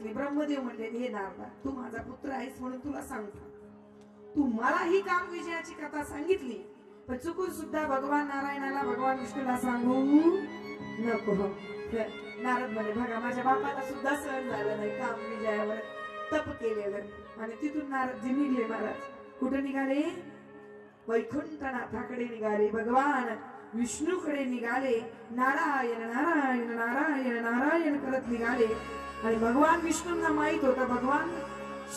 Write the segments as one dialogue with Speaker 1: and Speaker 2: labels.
Speaker 1: सांगितली. ब्रह्मदेव म्हणले, हे नारदा, तू माझा पुत्र आहेस म्हणून तुला सांगतो. तू मला ही काम विजयाची कथा सांगितली, पण चुकून सुद्धा भगवान नारायणाला भगवान विष्णूला सांगू नको. नारद म्हणे, बघा माझ्या बापाला सुद्धा सहन झालं नाही काम विजयावर तप केलेलं. आणि तिथून नारदजी निघले. महाराज कुठे निघाले? वैकुंठनाथाकडे निघाले, भगवान विष्णूकडे निघाले. नारायण नारायण नारायण नारायण करत निघाले. आणि भगवान विष्णूंना माहित होतं भगवान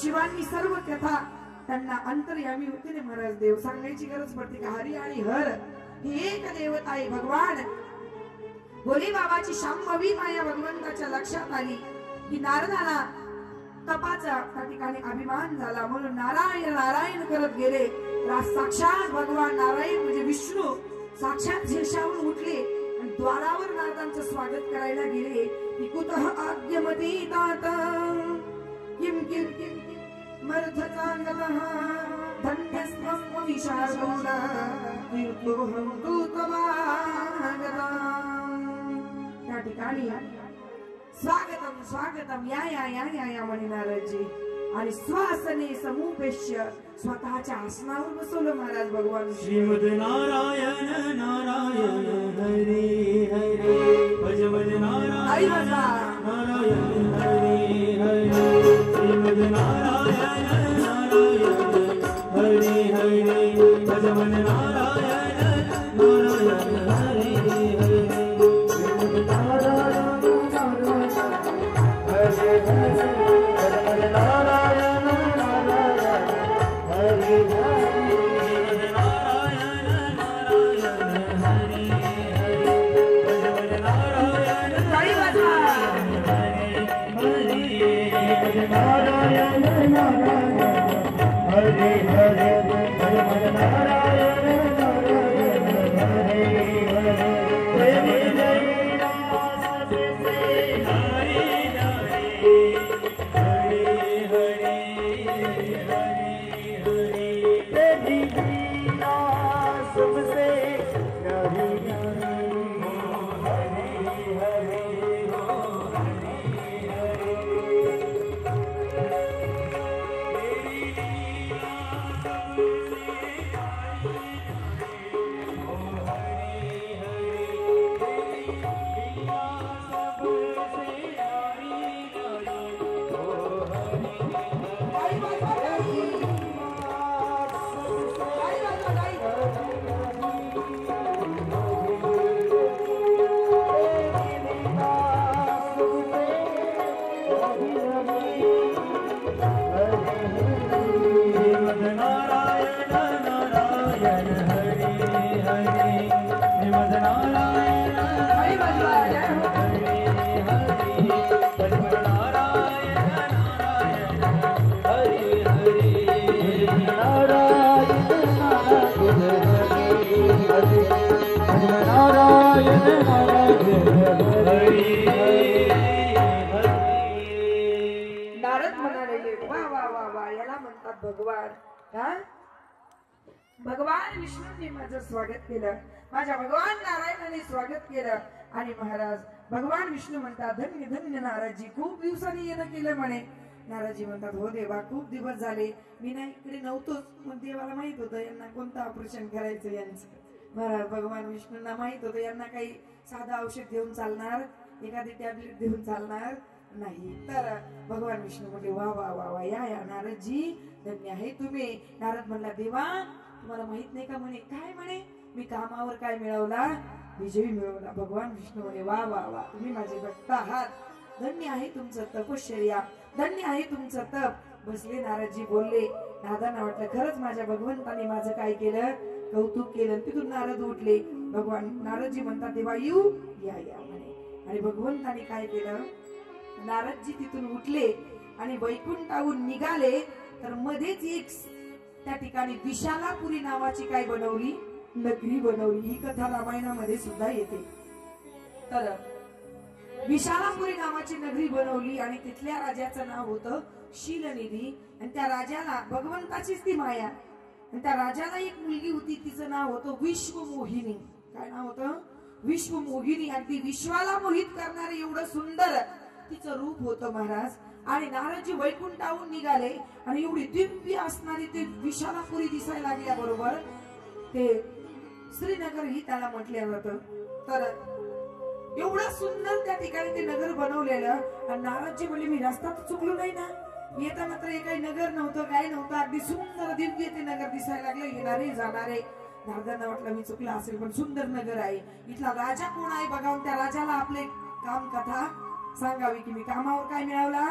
Speaker 1: शिवांनी सर्व कथा त्यांना अंतर्यामी होते ने. महाराज देव सांगायची गरज पडते का? हरी आणि हर ही एक देवता आहे. भगवान भोले बाबाची शांभवी माया भगवंताच्या लक्षात आली की नारदाला तपाचा त्या ठिकाणी अभिमान झाला, म्हणून नारायण नारायण करत गेले. साक्षात भगवान नारायण म्हणजे विष्णू साक्षात शीर्षावरून उठले आणि द्वारावर नारदांचं स्वागत करायला गेले. की कुतः आज्ञमती तात किम किम किम मर्धचांगलः धन्यस्त्वं विशालोदा कीर्तोऽहं दूतमागता. त्या ठिकाणी स्वागतम स्वागतम या या या या या म्हणे नारदजी. आणि स्वासने समुपेश्य स्वतःच्या आसनावर बसवलं महाराज भगवान.
Speaker 2: श्रीमद नारायण नारायण हरी हरी भज भज नारायण नारायण हरी हरी. श्रीमद नारायण नारायण हरी हरी भज भज नारायण नारायण हरी हरी. श्रीमद नारायण नारायण हरे हरे नारायण नारायण हरे हरे नारायण नारायण हरे हरे नारायण
Speaker 1: भगवान विष्णूंनी माझं स्वागत केलं, माझ्या भगवान नारायणाने स्वागत केलं. आणि महाराज भगवान विष्णू म्हणतात, धन्य धन्य नाराजी, खूप दिवसांनी येणं केलं म्हणे. नाराजी म्हणतात, हो देवा खूप दिवस झाले मी नाही इकडे नव्हतोच. मग देवाला माहित होतं यांना कोणतं ऑपरेशन करायचं यांचं. महाराज भगवान विष्णूंना माहित होतं यांना काही साधं औषध देऊन चालणार, एखादी टॅबलेट देऊन चालणार नाही. तर भगवान विष्णू म्हटले, वा वा वा वा या या नारदजी, धन्य आहे तुम्ही. नारद म्हणला, देवा तुम्हाला माहित नाही का म्हणे. काय म्हणे? मी कामावर काय मिळवला? विजय मिळवला. भगवान विष्णू म्हणे, वा वा वा तुम्ही माझे भक्त आहात, धन्य आहे तुमचं तपश्चर्या, धन्य आहे तुमचं तप. बसले नारदजी बोलले. नारदांना वाटलं खरंच माझ्या भगवंताने माझं काय केलं, कौतुक केलं. तिथून नारद उठले. भगवान नारदजी म्हणतात, देवा येऊ या या म्हणे. आणि भगवंताने काय केलं, नारदजी तिथून उठले आणि वैकुंठाहून निघाले. तर मध्येच एक त्या ठिकाणी विशालापुरी नावाची काय बनवली, नगरी बनवली. ही कथा रामायणामध्ये सुद्धा येते. तर विशालापुरी नावाची नगरी बनवली आणि तिथल्या राजाचं नाव होतं शीलनिधी. आणि त्या राजाला भगवंताचीच ती माया. आणि त्या राजाला एक मुलगी होती, तिचं नाव होतं विश्वमोहिनी. काय नाव होतं? विश्वमोहिनी. अगदी विश्वाला मोहित करणारे एवढं सुंदर तिचं रूप होतं महाराज. आणि नारदजी वैकुंठाहून निघाले आणि एवढी दिव्य असणारी ते विशालापुरी दिसायला लागल्याबरोबर ते श्रीनगर ही त्याला म्हटलं जातं. तर एवढं सुंदर त्या ठिकाणी ते नगर बनवलेलं. आणि नारदजी म्हणले मी रस्ता तर चुकलो नाही ना, येता मात्र हे काही नगर नव्हतं, काय नव्हतं, अगदी सुंदर दिव्य ते नगर दिसायला लागलं. येणारे जाणारे. नारदांना वाटलं मी चुकला असेल, पण सुंदर नगर आहे. इथला राजा कोण आहे बघावून त्या राजाला आपले काम कथा सांगावी की मी कामावर काय मिळवला,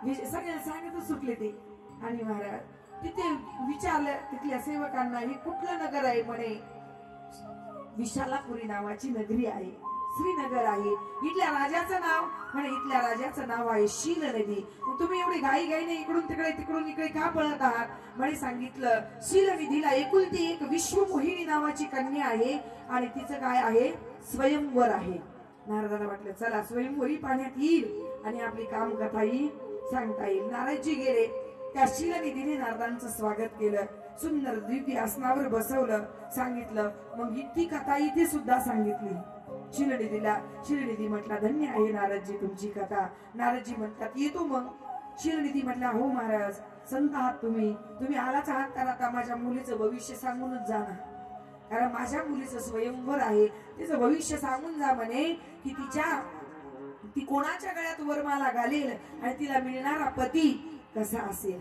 Speaker 1: सगळ्यांना सांगतच सुटले ते. आणि महाराज तिथे विचारलं तिथल्या सेवकांना हे कुठलं नगर आहे. म्हणे विशालापुरी नावाची नगरी आहे, श्रीनगर आहे. इथल्या राजाचं नाव म्हणे इथल्या राजाचं नाव आहे शील नदी. तुम्ही एवढी घाई घाईने इकडून तिकडे का पळत आहात. म्हणे सांगितलं शील नदीला एकुलती एक विश्वमोहिनी नावाची कन्या आहे आणि तिचं काय आहे स्वयंवर आहे. नारदाला वाटलं चला स्वयंवरी पाण्यात येईल आणि आपली काम कथाही सांगता येईल. नारदजी गेले. त्या शील नदीने नारदांचं स्वागत केलं, सुंदर दिव्य आसनावर बसवलं, सांगितलं. मग ती कथा इथे सुद्धा सांगितली शीलनिधीला. शीलनिधी म्हटला धन्य आहे नारदजी तुमची कथा. नारदजी म्हणतात येतो मग. शीलनिधी म्हटला हो महाराज संत आहात तुम्ही आलाच आहात तर आता माझ्या मुलीचं भविष्य सांगूनच जा ना, कारण माझ्या मुलीचं स्वयंवर आहे, तिचं भविष्य सांगून जा म्हणे की ती कोणाच्या गळ्यात वरमाला घालेल आणि तिला मिळणारा पती कसा असेल.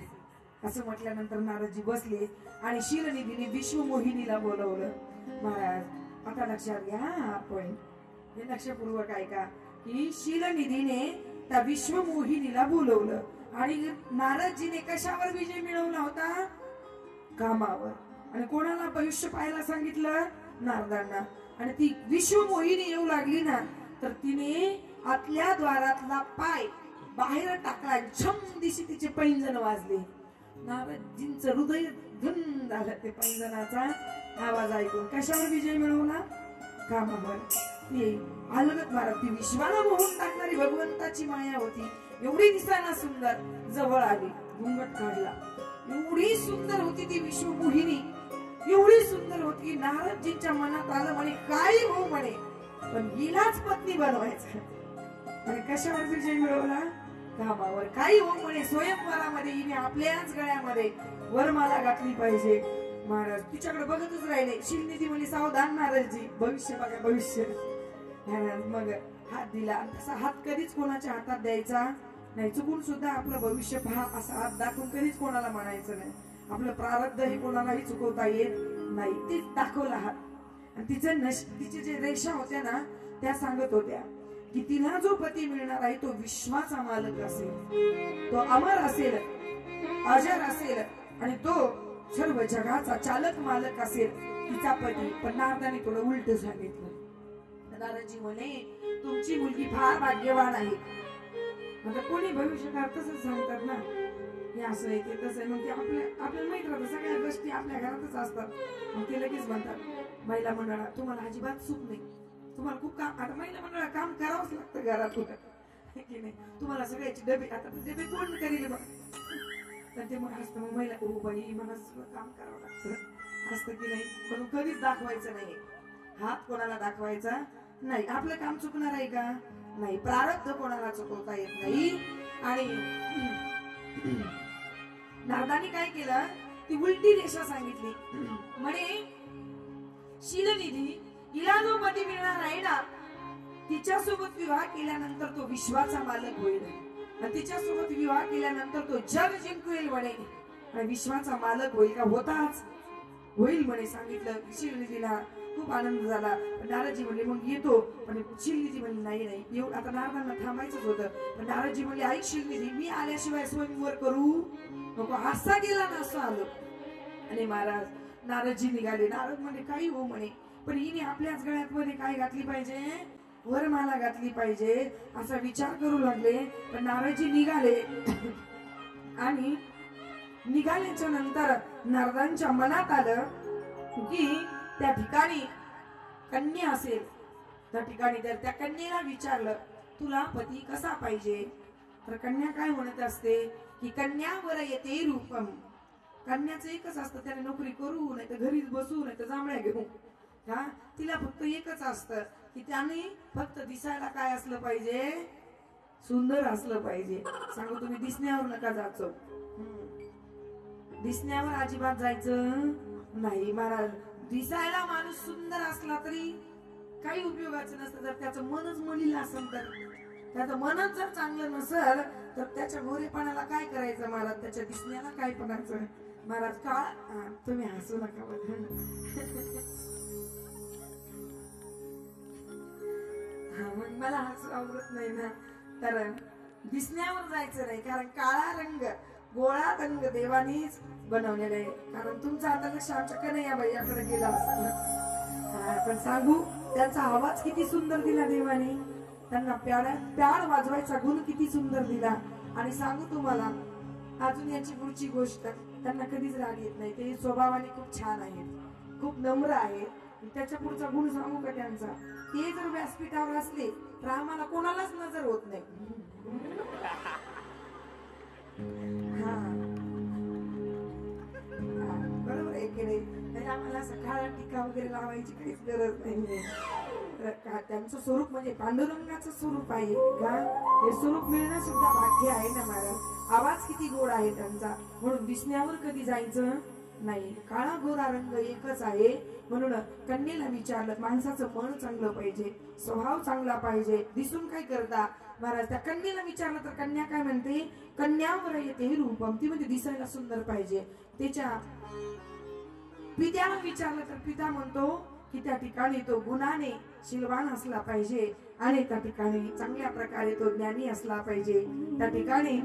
Speaker 1: असं म्हटल्यानंतर नारदजी बसले आणि शीलनिधीने विश्वमोहिनीला बोलवलं. महाराज आता लक्षात घ्या, आपण हे लक्षपूर्वक ऐका की शीलनिधीने त्या विश्वमोहिनीला बोलवलं आणि नारदजीने कशावर विजय मिळवला होता, कामावर. आणि कोणाला भविष्य पाहायला सांगितलं, नारदांना. आणि ती विश्वमोहिनी येऊ लागली ना तर तिने आतल्या द्वारातला पाय बाहेर टाकला, छम दिशी तिचे पैंजण वाजले. नारदजींचं हृदय धन झालं ते पैंजणाचा आवाज ऐकून. कशावर विजय मिळवला, कामावर. ती अलगत भारत ती विश्वाला मोहून टाकणारी भगवंताची माया होती. एवढी दिसायला सुंदर, जवळ आली, घुंगट काढला. एवढी सुंदर होती ती विश्वमोहिनी, एवढी सुंदर होती. नारदजींच्या मनात आलं म्हणे काय हो म्हणे पण हिलाच पत्नी बनवायचं. आणि कशावर विजय मिळवला, कामावर. काही हो म्हणे स्वयंवरामध्ये हिने आपल्याच गळ्यामध्ये वरमाला घातली पाहिजे. महाराज तिच्याकडे बघतच राहिले. शीलनिधी म्हणे सावधान नारदजी, भविष्य बघा भविष्य. मग हात दिला. तसा हात कधीच कोणाच्या हातात द्यायचा नाही. चुकून सुद्धा आपलं भविष्य पहा असा हात दाखवून कधीच कोणाला म्हणायचं नाही. आपलं प्रारब्ध हे कोणालाही चुकवता येत नाही. ते दाखवला हात. आणि तिचे जे रेषा होत्या ना त्या सांगत होत्या की तिला जो पती मिळणार आहे तो विश्वाचा मालक असेल, तो अमर असेल, अजर असेल आणि तो सर्व जगाचा चालक मालक असेल तिचा पती. पण नारदाने थोडं उलट सांगितलं. नारदजी म्हणे तुमची मुलगी फार भाग्यवान आहे. आता कोणी भविष्यकाळ तसंच सांगतात ना, हे असं आहे ते तसं आहे. मग ते आपल्याला माहित राहतं सगळ्या गोष्टी आपल्या घरातच असतात. मग ते लगेच म्हणतात महिला मंडळा तुम्हाला अजिबात सुख नाही, तुम्हाला खूप काम. आता महिला मंडळा काम करावंच लागतं घरातून की नाही. तुम्हाला सगळ्याची डबे, आता डबे कोण करेल बघ. तर ते मग असतं मग महिला हो बाई मला सगळं काम करावं लागतं असतं की नाही. म्हणून कधीच दाखवायचं नाही, हात कोणाला दाखवायचा नाही. आपलं काम चुकणार आहे का, नाही. प्रारब्ध कोणाला चुकवता येत नाही. आणि नारदांनी काय केलं, ती उलटी रेषा सांगितली. म्हणे शीलनिधी हिला जो पती मिळणार आहे ना तिच्यासोबत विवाह केल्यानंतर तो विश्वाचा मालक होईल आणि तिच्यासोबत विवाह केल्यानंतर तो जग जिंकवेल म्हणे आणि विश्वाचा मालक होईल. का होताच होईल म्हणे सांगितलं. शीलनिधीला खूप आनंद झाला. नारदजी म्हणले मग येतो. पण शीलनिधी म्हणली नाही एवढं आता नारदांना थांबायचंच होतं. पण नारदजी म्हणले ऐक शीलनिधी मी आल्याशिवाय स्वयंवर करू नको. असा गेला ना असं आलं. आणि महाराज नारदजी निघाले. नारद म्हणे काही हो म्हणे पण हिने आपल्याच गळ्यात मध्ये काय घातली पाहिजे, वरमाला घातली पाहिजे असा विचार करू लागले. पण नारदजी निघाले आणि निघाल्याच्या नंतर नारदांच्या मनात आलं की त्या ठिकाणी कन्या असेल, त्या ठिकाणी जर त्या कन्येला विचारलं तुला पती कसा पाहिजे तर कन्या काय म्हणत असते की कन्यावर येते रूपम. कन्याचं एकच असतं, त्याने नोकरी करू नाही तर घरीच बसू नाही तर जांभळ्या घेऊ. हा तिला फक्त एकच असतं की त्याने फक्त दिसायला काय असलं पाहिजे, सुंदर असलं पाहिजे. सांगू तुम्ही दिसण्यावर नका जायचं. दिसण्यावर अजिबात जायचं नाही. महाराज दिसायला माणूस सुंदर असला तरी काही उपयोगाचं नसतं. जर त्याचं मनच मलिन असेल तर, त्याचं मनच जर चांगलं नसेल तर त्याच्या गोरेपणाला काय करायचं महाराज, त्याच्या दिसण्याला काय पणाचं महाराज. का तुम्ही हसू नका बघा. मग मला हसू आवडत नाही ना. तर दिसण्यावर जायचं नाही, कारण काळा रंग गोळा रंग देवानीच बनवलेला आहे. कारण तुमचा आता लक्ष आमच्या कन्हैया बाईकडे गेला असेल. पण सांगू त्यांचा आवाज किती सुंदर दिला देवाने. त्यांना प्याड वाजवायचा गुण किती सुंदर दिला. आणि सांगू तुम्हाला अजून याची पुढची गोष्ट, त्यांना कधीच राग येत नाही. ते स्वभावाने खूप छान आहेत, खूप नम्र आहेत. त्याच्या पुढचा गुण सांगू का त्यांचा, ते जर व्यासपीठावर असले तर आम्हाला कोणालाच नजर होत नाही. बरोबर आहे की नाही. आम्हाला सकाळ टीका वगैरे लावायची काहीच गरज नाही. त्यांचं स्वरूप म्हणजे पांडुरंगाचं स्वरूप आहे का, हे स्वरूप मिळणं सुद्धा भाग्य आहे ना महाराज. आवाज किती गोड आहे त्यांचा, म्हणून दिसण्यावर कधी जायचं नाही. काळा गोरा रंग एकच आहे. म्हणून कन्येला विचारलं, माणसाचं मन चांगलं पाहिजे, स्वभाव चांगला पाहिजे, दिसून काय करता महाराज. त्या कन्येला विचारलं तर कन्या काय म्हणते, कन्यावर येते रूपम, ती म्हणजे दिसायला सुंदर पाहिजे. त्याच्या पित्याला विचारलं तर पिता म्हणतो की त्या ठिकाणी तो गुणाने शीलवान असला पाहिजे आणि त्या ठिकाणी चांगल्या प्रकारे तो ज्ञानी असला पाहिजे. त्या ठिकाणी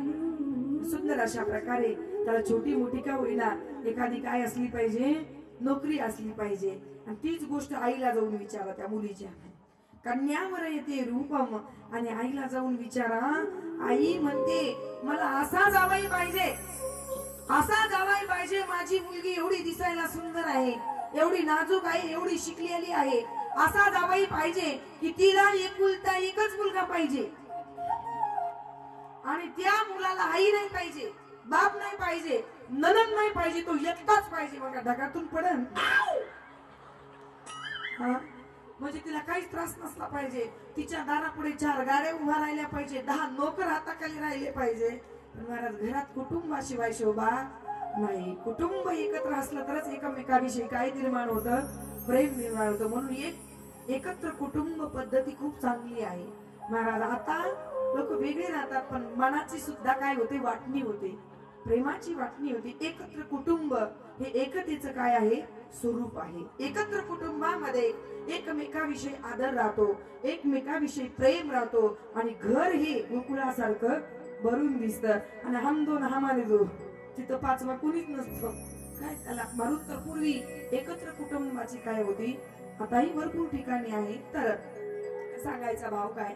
Speaker 1: सुंदर अशा प्रकारे त्याला छोटी मोठी का होईना एखादी काय असली पाहिजे, नोकरी असली पाहिजे. आणि तीच गोष्ट आईला जाऊन विचारा त्या मुलीच्या, कन्यावर येते रूपम. आणि आईला जाऊन विचारा. आई म्हणते मला असा जावाई पाहिजे, असा जावाई पाहिजे. माझी मुलगी एवढी दिसायला सुंदर आहे, एवढी नाजूक आहे, एवढी शिकलेली आहे. असा जावाई पाहिजे की तिला एकुलता एकच मुलगा पाहिजे आणि त्या मुलाला आई नाही पाहिजे, बाप नाही पाहिजे, ननद नाही पाहिजे, तो एकटाच पाहिजे. बघा ढगातून पडन म्हणजे तिला काहीच त्रास नसला पाहिजे. तिच्या दारापुढे 4 गाड्या उभा राहिल्या पाहिजे, 10 नोकर हाताखाली राहिले पाहिजे. महाराज घरात कुटुंबाशिवाय शोभा नाही. कुटुंब एकत्र असलं तरच एकमेकाविषयी काय निर्माण होतं, प्रेम निर्माण होतं. म्हणून एकत्र कुटुंब पद्धती खूप चांगली आहे महाराज. आता लोक वेगळे राहतात पण मनाची सुद्धा काय होते, वाटणी होते, प्रेमाची वाटणी होती. एकत्र कुटुंब हे एकतेचं काय आहे, स्वरूप आहे. एकत्र कुटुंबामध्ये एकमेकाविषयी आदर राहतो, एकमेकाविषयी प्रेम राहतो आणि घर हे गोकुळासारखं भरून दिसतं. आणि हम दोन हमारे दो, तिथं 5वा कुणीच नसतो. काय त्याला मारून तर पूर्वी एकत्र कुटुंबाची काय होती, आताही भरपूर ठिकाणी आहे. तर सांगायचा भाव काय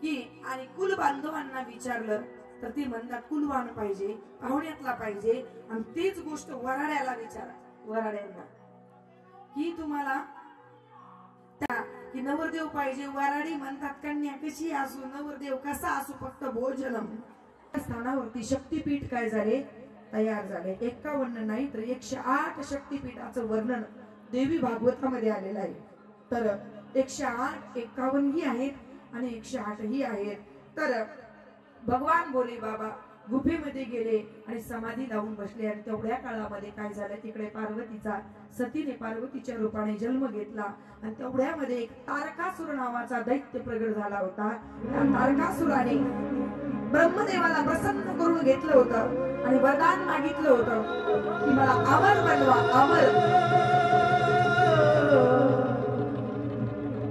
Speaker 1: की आणि कुल बांधवांना विचारलं तर ती म्हणतात कुलवान पाहिजे, पाहुण्यातला पाहिजे. आणि तीच गोष्ट वराड्याला विचारा, वराड्यांना की तुम्हाला की नवरदेव पाहिजे. वराडी म्हणतात कन्या कशी असू, नवरदेव कसा असू, फक्त भोजनम. स्थानावरती शक्तीपीठ काय झाले, तयार झाले. 51 नाही तर 108 शक्तीपीठाचं वर्णन देवी भागवतामध्ये आलेलं आहे. तर 108 51 ही आहेत आणि 108 ही आहेत. तर भगवान भोले बाबा गुफेमध्ये गेले आणि समाधी लावून बसले. आणि तेवढ्या काळामध्ये काय झालं, तिकडे पार्वतीचा सतीने पार्वतीच्या रूपाने जन्म घेतला. आणि तेवढ्यामध्ये एक तारकासुर नावाचा दैत्य प्रगट झाला होता. त्या तारकासुराने ब्रह्मदेवाला प्रसन्न करून घेतलं होतं आणि वरदान मागितलं होतं की मला अमर बनवा, अमर.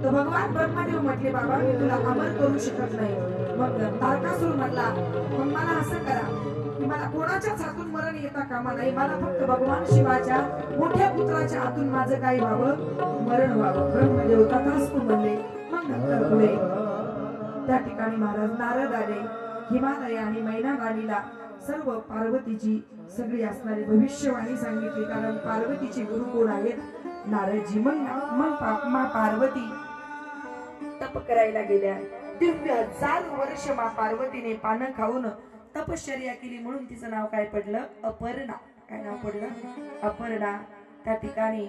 Speaker 1: तर भगवान ब्रह्मदेव म्हटले बाबा मी तुला अमर करू शकत नाही. मग तारकासुर म्हटला मग मला असं करा की मला कोणाच्याच हातून मरण येता कामा नाही, मला फक्त भगवान शिवाच्या मोठ्या पुत्राच्या हातून माझं काय व्हावं, मरण व्हावं. ब्रह्मदेव तथास्तु म्हणले. मग नंतर पुढे त्या ठिकाणी महाराज नारद आले, हिमालय आणि मैना गाडीला सर्व पार्वतीची सगळी असणारी भविष्यवाणी सांगितली. कारण पार्वतीचे गुरु कोण आहेत, नारदजी. मग पार्वती तप करायला गेल्या. 1000 वर्ष मा पार्वतीने पानं खाऊन तपश्चर्या केली. म्हणून तिचं नाव काय पडलं, अपर्णा. काय नाव पडलं, अपर्णा. त्या ठिकाणी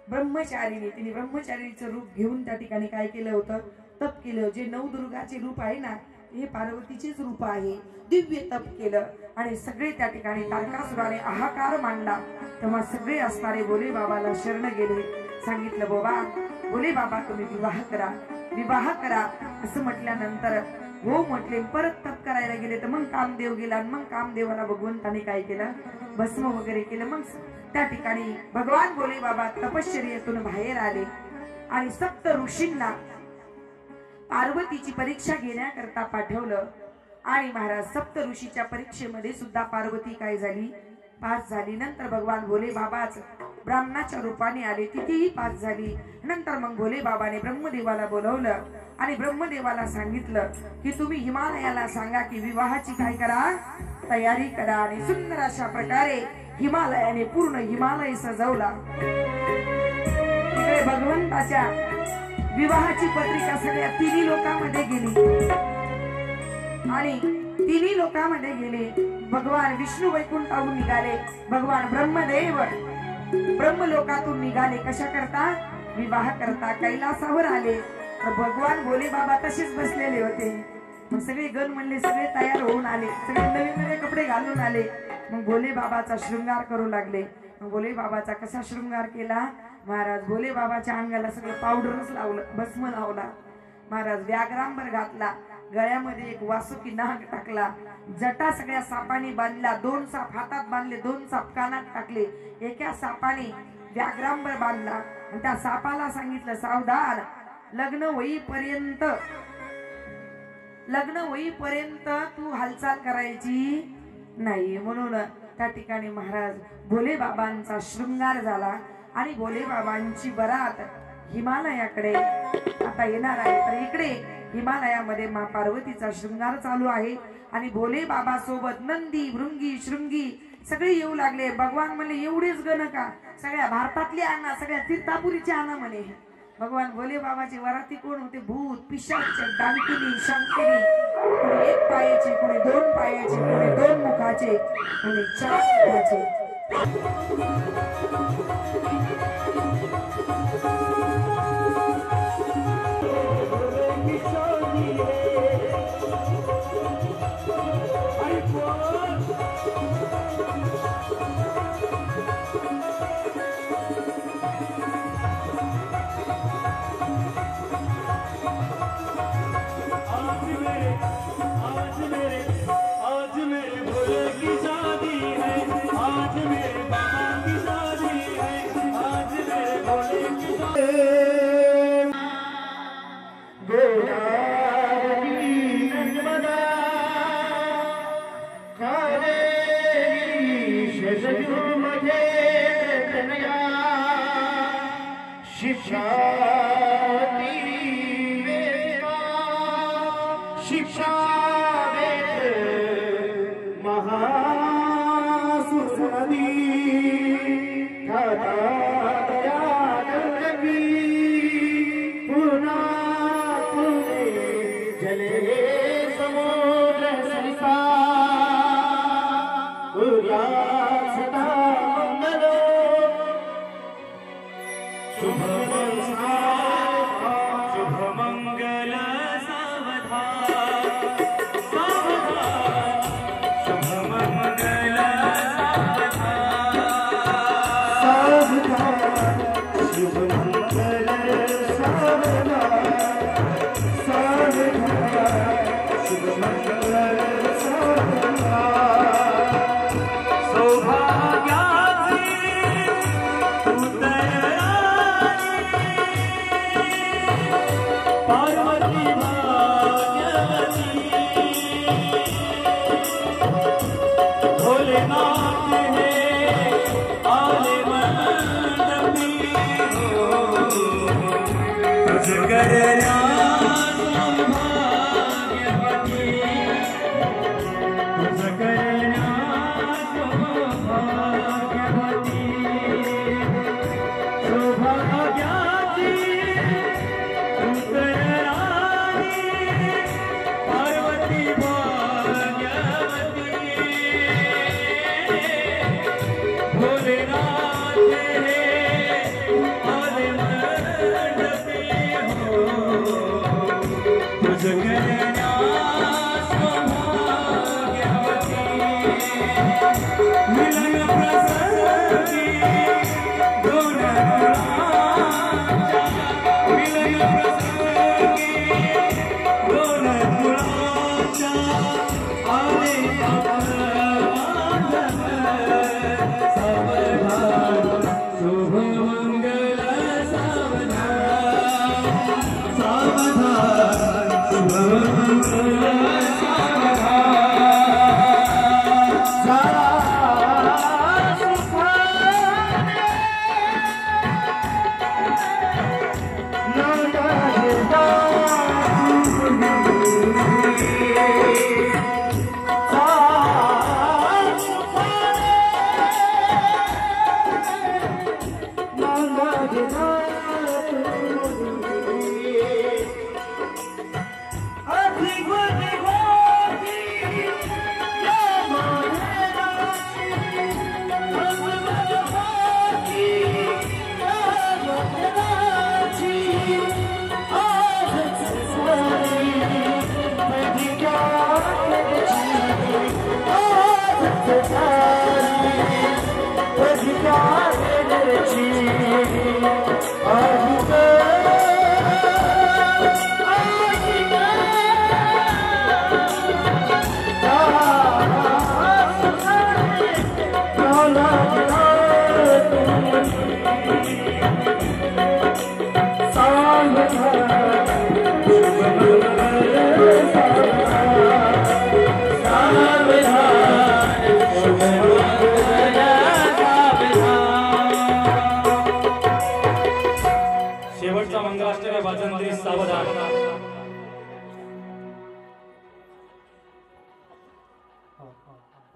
Speaker 1: ब्रह्मचारिणी, तिने ब्रह्मचारिणीचं रूप घेऊन त्या ठिकाणी काय केलं होतं, तप केलं. जे 9 दुर्गाचे रूप आहे ना हे पार्वतीचेच रूप आहे. दिव्य तप केलं आणि सगळे त्या ठिकाणी तारकासुराने हाहाकार मांडला. तेव्हा सगळे असणारे भोले बाबाला शरण गेले. सांगितलं बाबा, भोले बाबा तुम्ही विवाह करा, विवाह करा असं म्हटल्यानंतर हो म्हटले. परत तप करायला गेले तर मग कामदेव गेला आणि मग कामदेवाला भगवंताने काय केलं, भस्म वगैरे केलं. मग त्या ठिकाणी भगवान भोले बाबा तपश्चर्येतून बाहेर आले आणि सप्त ऋषींना पार्वतीची परीक्षा घेण्याकरता पाठवलं. आणि महाराज सप्त ऋषीच्या परीक्षेमध्ये सुद्धा पार्वती काय झाली, पास झाली. नंतर भगवान भोले बाबाच ब्राह्मणाच्या रूपाने आले, तिथेही पास झाली. नंतर मग भोले बाबाने ब्रह्मदेवाला बोलवलं आणि ब्रह्मदेवाला सांगितलं की तुम्ही हिमालयाला सांगा की विवाहाची काय करा, तयारी करा. आणि सुंदर अशा प्रकारे हिमालयाने पूर्ण हिमालय सजवला. तिकडे भगवंताच्या विवाहाची पत्रिका सगळ्या तिन्ही लोकांमध्ये गेली आणि तिन्ही लोकांमध्ये गेले. भगवान विष्णू वैकुंठावरून निघाले, भगवान ब्रह्मदेव ब्रह्मलोकातून निघाले. कशा करता, विवाह करता. कैलासावर आले तर भगवान भोले बाबा तसेच बसलेले होते. मग सगळे गण म्हणले, सगळे तयार होऊन आले, सगळे नवीन नवे कपडे घालून आले. मग भोले बाबाचा शृंगार करू लागले. मग भोले बाबाचा कसा शृंगार केला महाराज, भोले बाबाच्या अंगाला सगळं पावडरच लावलं, भस्म लावला महाराज. व्याघ्रांबर घातला, गळ्यामध्ये एक वासुकी नाग टाकला, जटा सगळ्या सापाने बांधल्या, 2 साप हातात बांधले, 2 साप कानात टाकले, एका सापाने व्याघ्रांबर बांधला आणि त्या सापाला सांगितलं सावधान, लग्न होईपर्यंत तू हालचाल करायची नाही. म्हणून त्या ठिकाणी महाराज भोले बाबांचा शृंगार झाला आणि भोले बाबांची बरात हिमालयाकडे आता येणार आहे. तर इकडे हिमालयामध्ये मा पार्वतीचा शृंगार चालू आहे आणि भोले बाबा सोबत नंदी, भृंगी, शृंगी सगळे येऊ लागले. भगवान म्हणले एवढेच गण का, सगळ्या भारतातले आणा, सगळ्या तीर्थापुरीचे आणा म्हणे. भगवान भोले बाबाचे वराती कोण होते, भूत, पिशाच, डांकिनी, शंकिनी, कोणी 1 पायाचे, कोणी 2 पायाचे, कोणी 2 मुखाचे, कोणी 4 मुखाचे.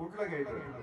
Speaker 3: कुठलं घ्यायचं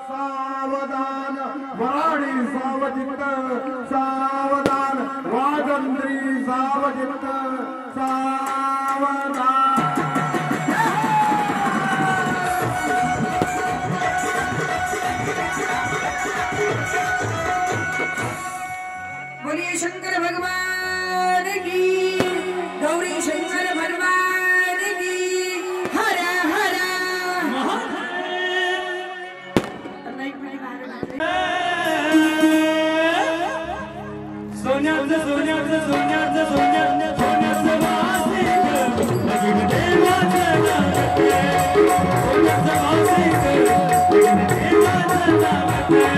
Speaker 3: सावधान वराडी सावजित सावधान राजंद्री सावजित सावधान
Speaker 1: बोलिए शंकर भगवान की गौरी शंकर भगवान की हर हर
Speaker 2: सोन्याचं सोन्याचं सोन्याचं सोन्याचं सोन्याचं वासिक लगीन देवाचं लागते सोन्याचं वासिक लगीन देवाचं लागते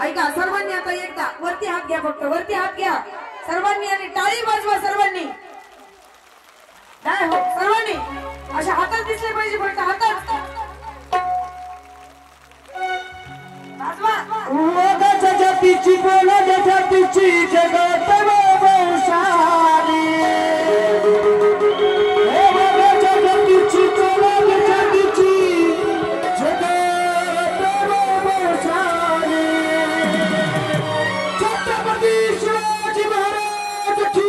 Speaker 1: ऐका सर्वांनी आता एकदा वरती हात घ्या, फक्त वरती हात घ्या सर्वांनी आणि टाळी वाजवा सर्वांनी. नाही हो सर्वांनी अशा हातात दिसले पाहिजे, फक्त हातात वाजवा.
Speaker 2: मोगाच्या जातीची बोलाच्या जातीची जगात वंशाली मोगाच्या जातीची बोलाच्या जातीची जगात वंशाली छत्रपती शिवाजी महाराज की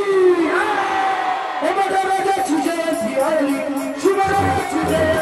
Speaker 2: राजाची जय सिंहाली शिवरायाची जय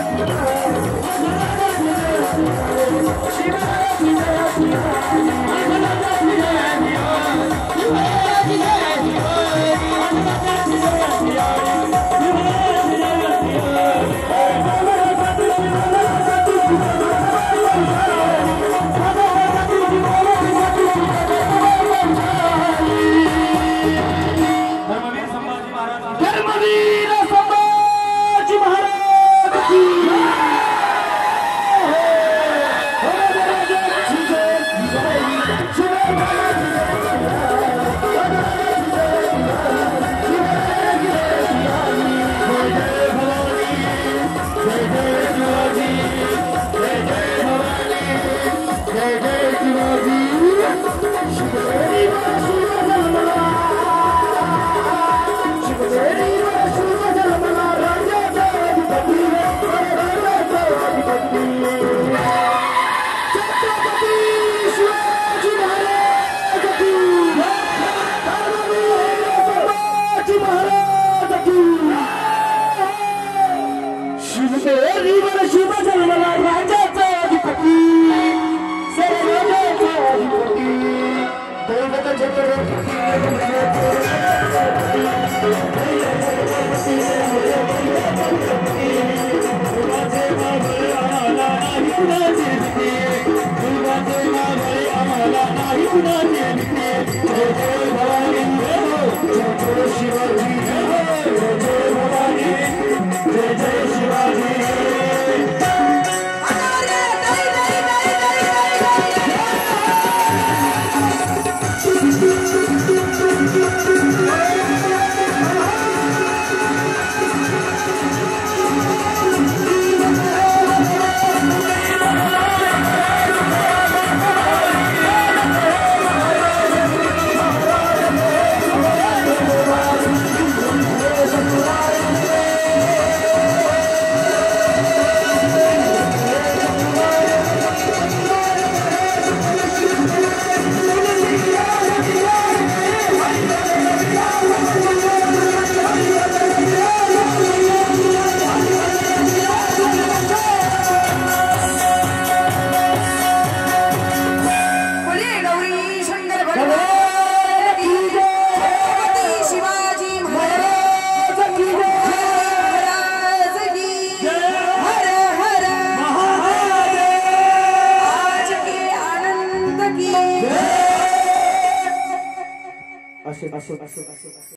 Speaker 2: असो